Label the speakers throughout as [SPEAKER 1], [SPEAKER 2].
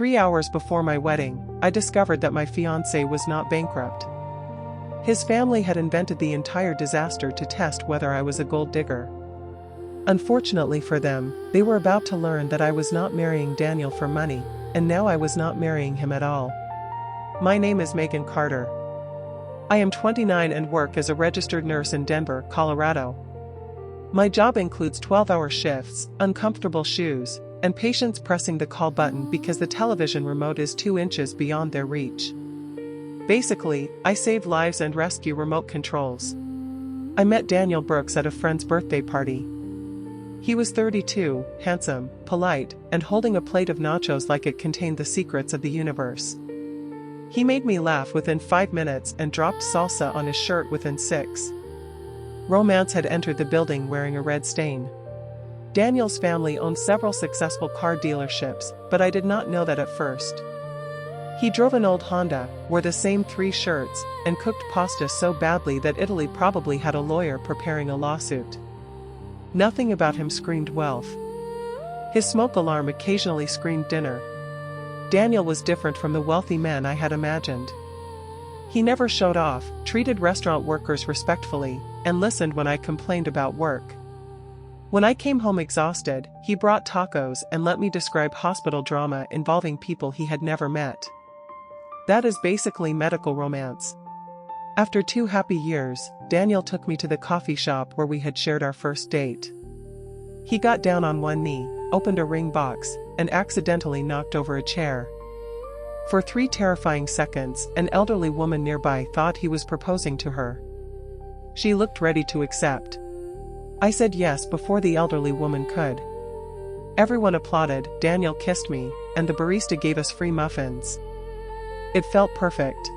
[SPEAKER 1] 3 hours before my wedding, I discovered that my fiancé was not bankrupt. His family had invented the entire disaster to test whether I was a gold digger. Unfortunately for them, they were about to learn that I was not marrying Daniel for money, and now I was not marrying him at all. My name is Megan Carter. I am 29 and work as a registered nurse in Denver, Colorado. My job includes 12-hour shifts, uncomfortable shoes, and patients pressing the call button because the television remote is 2 inches beyond their reach. Basically, I save lives and rescue remote controls. I met Daniel Brooks at a friend's birthday party. He was 32, handsome, polite, and holding a plate of nachos like it contained the secrets of the universe. He made me laugh within 5 minutes and dropped salsa on his shirt within 6. Romance had entered the building wearing a red stain. Daniel's family owned several successful car dealerships, but I did not know that at first. He drove an old Honda, wore the same 3 shirts, and cooked pasta so badly that Italy probably had a lawyer preparing a lawsuit. Nothing about him screamed wealth. His smoke alarm occasionally screamed dinner. Daniel was different from the wealthy men I had imagined. He never showed off, treated restaurant workers respectfully, and listened when I complained about work. When I came home exhausted, he brought tacos and let me describe hospital drama involving people he had never met. That is basically medical romance. After 2 happy years, Daniel took me to the coffee shop where we had shared our first date. He got down on one knee, opened a ring box, and accidentally knocked over a chair. For 3 terrifying seconds, an elderly woman nearby thought he was proposing to her. She looked ready to accept. I said yes before the elderly woman could. Everyone applauded, Daniel kissed me, and the barista gave us free muffins. It felt perfect.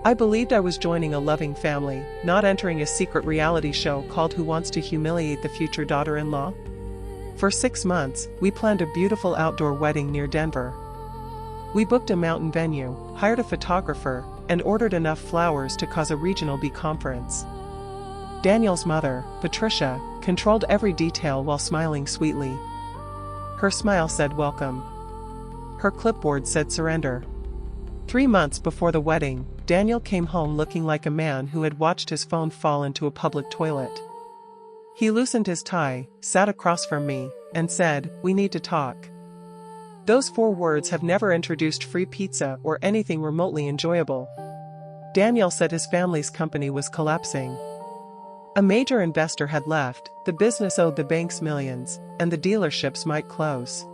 [SPEAKER 1] I believed I was joining a loving family, not entering a secret reality show called Who Wants to Humiliate the Future Daughter-in-Law? For 6 months, we planned a beautiful outdoor wedding near Denver. We booked a mountain venue, hired a photographer, and ordered enough flowers to cause a regional bee conference. Daniel's mother, Patricia, controlled every detail while smiling sweetly. Her smile said welcome. Her clipboard said surrender. 3 months before the wedding, Daniel came home looking like a man who had watched his phone fall into a public toilet. He loosened his tie, sat across from me, and said, "We need to talk." Those 4 words have never introduced free pizza or anything remotely enjoyable. Daniel said his family's company was collapsing. A major investor had left, the business owed the banks millions, and the dealerships might close.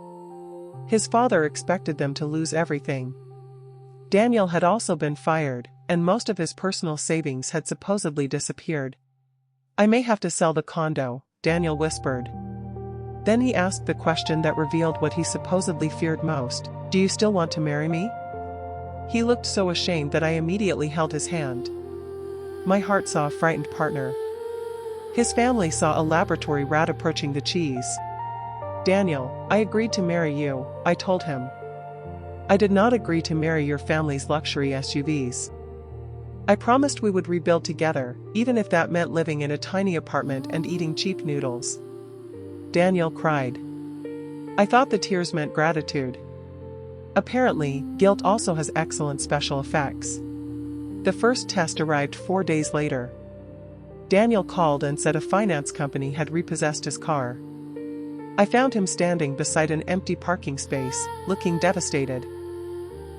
[SPEAKER 1] His father expected them to lose everything. Daniel had also been fired, and most of his personal savings had supposedly disappeared. "I may have to sell the condo," Daniel whispered. Then he asked the question that revealed what he supposedly feared most, "Do you still want to marry me?" He looked so ashamed that I immediately held his hand. My heart saw a frightened partner. His family saw a laboratory rat approaching the cheese. "Daniel, I agreed to marry you," I told him. "I did not agree to marry your family's luxury SUVs. I promised we would rebuild together, even if that meant living in a tiny apartment and eating cheap noodles." Daniel cried. I thought the tears meant gratitude. Apparently, guilt also has excellent special effects. The first test arrived 4 days later. Daniel called and said a finance company had repossessed his car. I found him standing beside an empty parking space, looking devastated.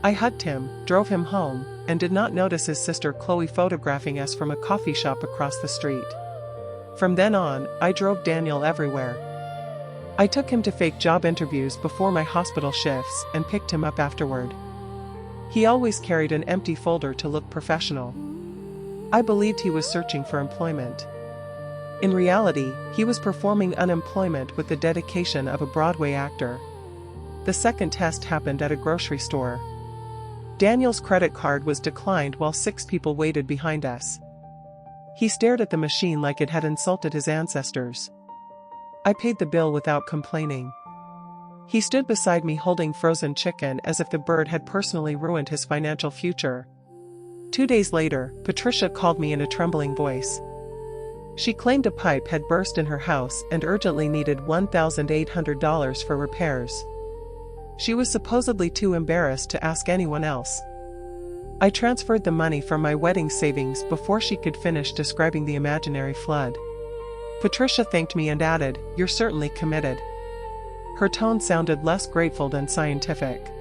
[SPEAKER 1] I hugged him, drove him home, and did not notice his sister Chloe photographing us from a coffee shop across the street. From then on, I drove Daniel everywhere. I took him to fake job interviews before my hospital shifts and picked him up afterward. He always carried an empty folder to look professional. I believed he was searching for employment. In reality, he was performing unemployment with the dedication of a Broadway actor. The second test happened at a grocery store. Daniel's credit card was declined while 6 people waited behind us. He stared at the machine like it had insulted his ancestors. I paid the bill without complaining. He stood beside me holding frozen chicken as if the bird had personally ruined his financial future. 2 days later, Patricia called me in a trembling voice. She claimed a pipe had burst in her house and urgently needed $1,800 for repairs. She was supposedly too embarrassed to ask anyone else. I transferred the money from my wedding savings before she could finish describing the imaginary flood. Patricia thanked me and added, "You're certainly committed." Her tone sounded less grateful than scientific.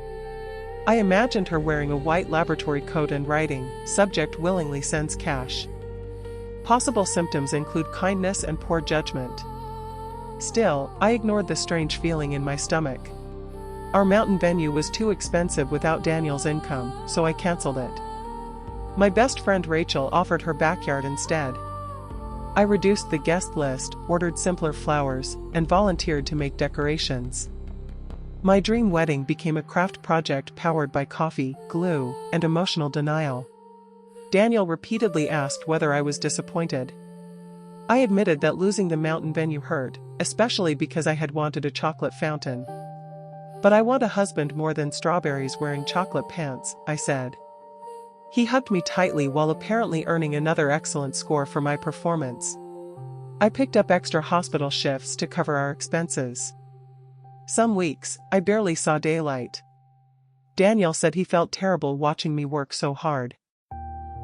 [SPEAKER 1] I imagined her wearing a white laboratory coat and writing, "Subject willingly sends cash." Possible symptoms include kindness and poor judgment. Still, I ignored the strange feeling in my stomach. Our mountain venue was too expensive without Daniel's income, so I canceled it. My best friend Rachel offered her backyard instead. I reduced the guest list, ordered simpler flowers, and volunteered to make decorations. My dream wedding became a craft project powered by coffee, glue, and emotional denial. Daniel repeatedly asked whether I was disappointed. I admitted that losing the mountain venue hurt, especially because I had wanted a chocolate fountain. "But I want a husband more than strawberries wearing chocolate pants," I said. He hugged me tightly while apparently earning another excellent score for my performance. I picked up extra hospital shifts to cover our expenses. Some weeks, I barely saw daylight. Daniel said he felt terrible watching me work so hard.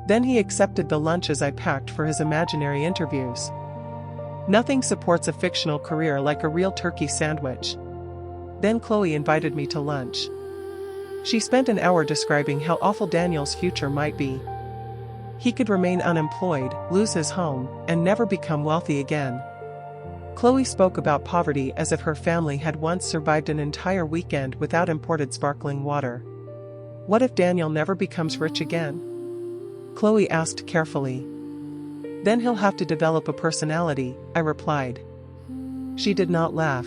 [SPEAKER 1] Then he accepted the lunches I packed for his imaginary interviews. Nothing supports a fictional career like a real turkey sandwich. Then Chloe invited me to lunch. She spent an hour describing how awful Daniel's future might be. He could remain unemployed, lose his home, and never become wealthy again. Chloe spoke about poverty as if her family had once survived an entire weekend without imported sparkling water. "What if Daniel never becomes rich again?" Chloe asked carefully. "Then he'll have to develop a personality," I replied. She did not laugh.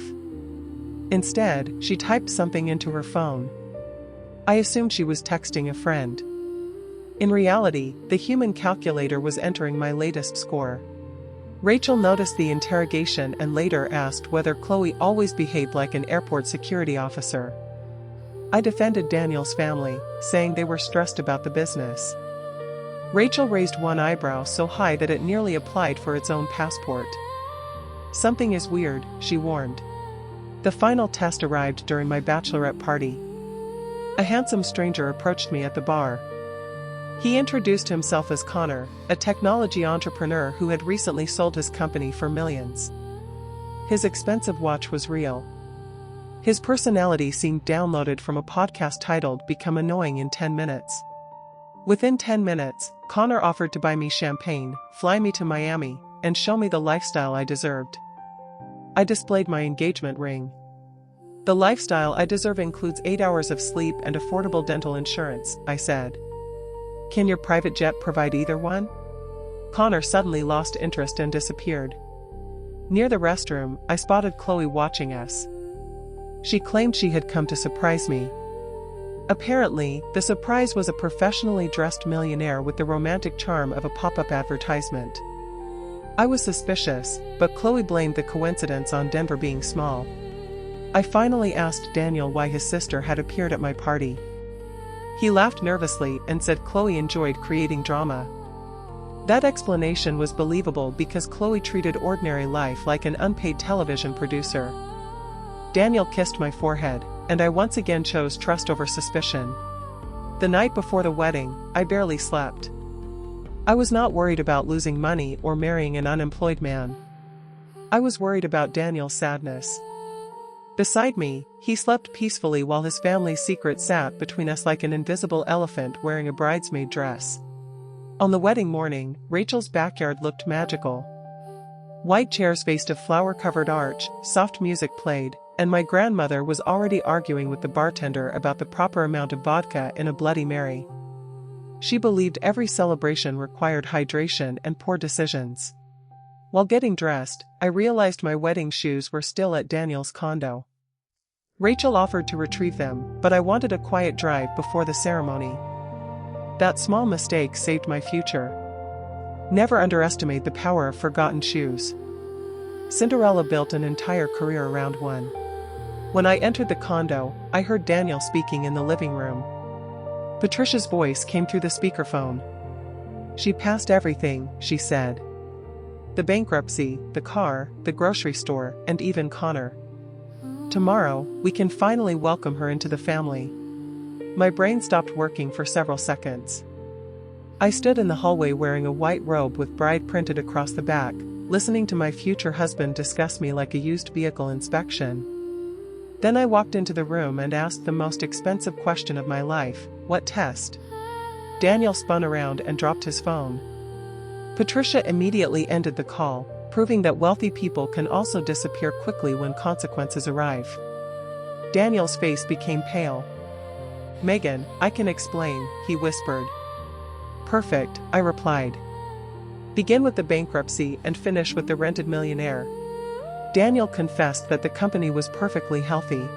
[SPEAKER 1] Instead, she typed something into her phone. I assumed she was texting a friend. In reality, the human calculator was entering my latest score. Rachel noticed the interrogation and later asked whether Chloe always behaved like an airport security officer. I defended Daniel's family, saying they were stressed about the business. Rachel raised one eyebrow so high that it nearly applied for its own passport. "Something is weird," she warned. The final test arrived during my bachelorette party. A handsome stranger approached me at the bar. He introduced himself as Connor, a technology entrepreneur who had recently sold his company for millions. His expensive watch was real. His personality seemed downloaded from a podcast titled "Become Annoying in 10 Minutes." Within 10 minutes, Connor offered to buy me champagne, fly me to Miami, and show me the lifestyle I deserved. I displayed my engagement ring. "The lifestyle I deserve includes 8 hours of sleep and affordable dental insurance," I said. "Can your private jet provide either one?" Connor suddenly lost interest and disappeared. Near the restroom, I spotted Chloe watching us. She claimed she had come to surprise me. Apparently, the surprise was a professionally dressed millionaire with the romantic charm of a pop-up advertisement. I was suspicious, but Chloe blamed the coincidence on Denver being small. I finally asked Daniel why his sister had appeared at my party. He laughed nervously and said Chloe enjoyed creating drama. That explanation was believable because Chloe treated ordinary life like an unpaid television producer. Daniel kissed my forehead, and I once again chose trust over suspicion. The night before the wedding, I barely slept. I was not worried about losing money or marrying an unemployed man. I was worried about Daniel's sadness. Beside me, he slept peacefully while his family's secret sat between us like an invisible elephant wearing a bridesmaid dress. On the wedding morning, Rachel's backyard looked magical. White chairs faced a flower-covered arch, soft music played, and my grandmother was already arguing with the bartender about the proper amount of vodka in a Bloody Mary. She believed every celebration required hydration and poor decisions. While getting dressed, I realized my wedding shoes were still at Daniel's condo. Rachel offered to retrieve them, but I wanted a quiet drive before the ceremony. That small mistake saved my future. Never underestimate the power of forgotten shoes. Cinderella built an entire career around one. When I entered the condo, I heard Daniel speaking in the living room. Patricia's voice came through the speakerphone. "She passed everything," she said. "The bankruptcy, the car, the grocery store, and even Connor. Tomorrow, we can finally welcome her into the family. My brain stopped working for several seconds. I stood in the hallway wearing a white robe with bride printed across the back, listening to my future husband discuss me like a used vehicle inspection. Then I walked into the room and asked the most expensive question of my life, "What test?" Daniel spun around and dropped his phone. Patricia immediately ended the call, proving that wealthy people can also disappear quickly when consequences arrive. Daniel's face became pale. "Megan, I can explain," he whispered. "Perfect," I replied. "Begin with the bankruptcy and finish with the rented millionaire." Daniel confessed that the company was perfectly healthy.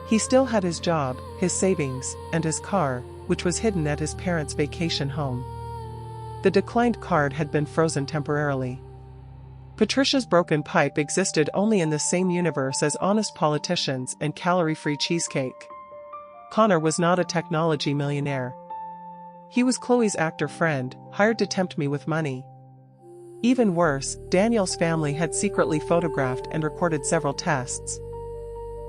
[SPEAKER 1] He still had his job, his savings, and his car, which was hidden at his parents' vacation home. The declined card had been frozen temporarily. Patricia's broken pipe existed only in the same universe as honest politicians and calorie-free cheesecake. Connor was not a technology millionaire. He was Chloe's actor friend, hired to tempt me with money. Even worse, Daniel's family had secretly photographed and recorded several tests.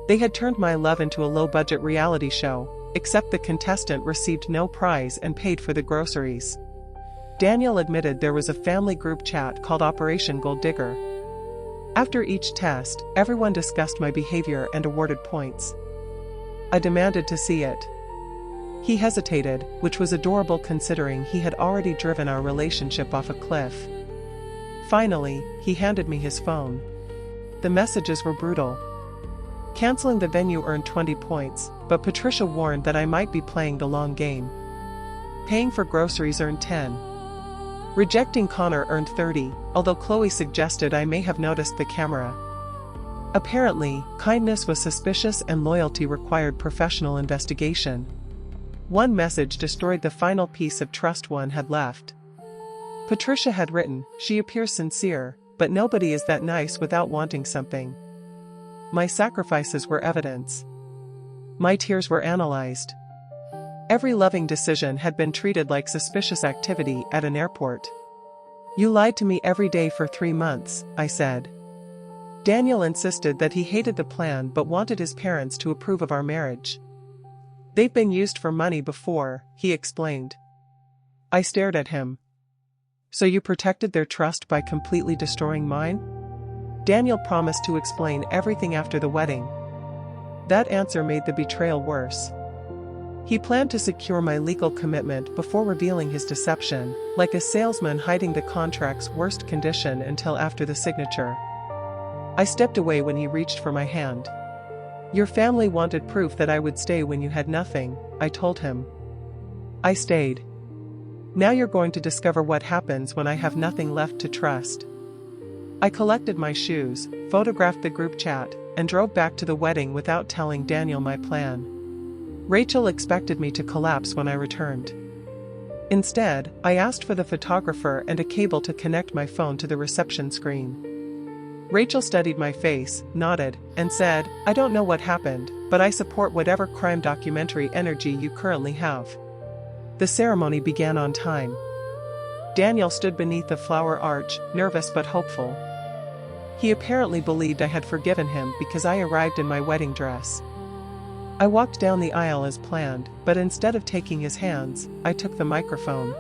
[SPEAKER 1] They had turned my love into a low-budget reality show, except the contestant received no prize and paid for the groceries. Daniel admitted there was a family group chat called Operation Gold Digger. After each test, everyone discussed my behavior and awarded points. I demanded to see it. He hesitated, which was adorable considering he had already driven our relationship off a cliff. Finally, he handed me his phone. The messages were brutal. Canceling the venue earned 20 points, but Patricia warned that I might be playing the long game. Paying for groceries earned 10. Rejecting Connor earned 30, although Chloe suggested I may have noticed the camera. Apparently, kindness was suspicious and loyalty required professional investigation. One message destroyed the final piece of trust one had left. Patricia had written, "She appears sincere, but nobody is that nice without wanting something." My sacrifices were evidence. My tears were analyzed. Every loving decision had been treated like suspicious activity at an airport. "You lied to me every day for 3 months," I said. Daniel insisted that he hated the plan but wanted his parents to approve of our marriage. "They've been used for money before," he explained. I stared at him. "So you protected their trust by completely destroying mine?" Daniel promised to explain everything after the wedding. That answer made the betrayal worse. He planned to secure my legal commitment before revealing his deception, like a salesman hiding the contract's worst condition until after the signature. I stepped away when he reached for my hand. "Your family wanted proof that I would stay when you had nothing," I told him. I stayed. "Now you're going to discover what happens when I have nothing left to trust." I collected my shoes, photographed the group chat, and drove back to the wedding without telling Daniel my plan. Rachel expected me to collapse when I returned. Instead, I asked for the photographer and a cable to connect my phone to the reception screen. Rachel studied my face, nodded, and said, "I don't know what happened, but I support whatever crime documentary energy you currently have." The ceremony began on time. Daniel stood beneath the flower arch, nervous but hopeful. He apparently believed I had forgiven him because I arrived in my wedding dress. I walked down the aisle as planned, but instead of taking his hands, I took the microphone.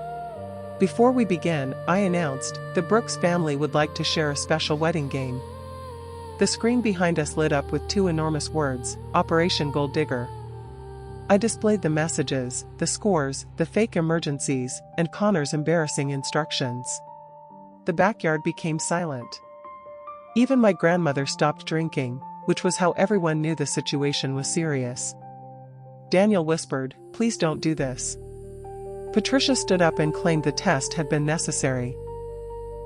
[SPEAKER 1] Before we began, I announced, the Brooks family would like to share a special wedding game. The screen behind us lit up with 2 enormous words, Operation Gold Digger. I displayed the messages, the scores, the fake emergencies, and Connor's embarrassing instructions. The backyard became silent. Even my grandmother stopped drinking, which was how everyone knew the situation was serious. Daniel whispered, "Please don't do this." Patricia stood up and claimed the test had been necessary.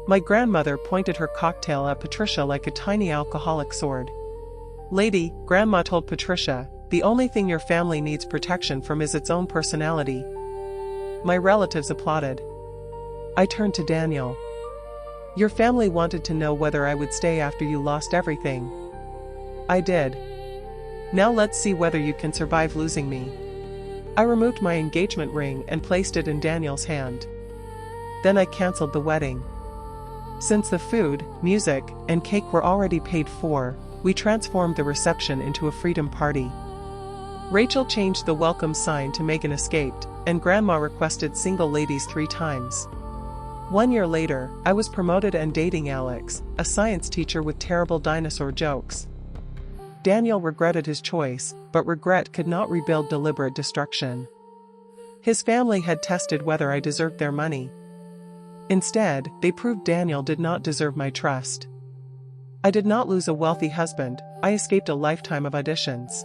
[SPEAKER 1] My grandmother pointed her cocktail at Patricia like a tiny alcoholic sword. "Lady," Grandma told Patricia, "the only thing your family needs protection from is its own personality." My relatives applauded. I turned to Daniel. "Your family wanted to know whether I would stay after you lost everything." I did. "Now let's see whether you can survive losing me." I removed my engagement ring and placed it in Daniel's hand. Then I canceled the wedding. Since the food, music, and cake were already paid for, we transformed the reception into a freedom party. Rachel changed the welcome sign to Megan escaped, and Grandma requested single ladies 3 times. 1 year later, I was promoted and dating Alex, a science teacher with terrible dinosaur jokes. Daniel regretted his choice, but regret could not rebuild deliberate destruction. His family had tested whether I deserved their money. Instead, they proved Daniel did not deserve my trust. I did not lose a wealthy husband, I escaped a lifetime of auditions.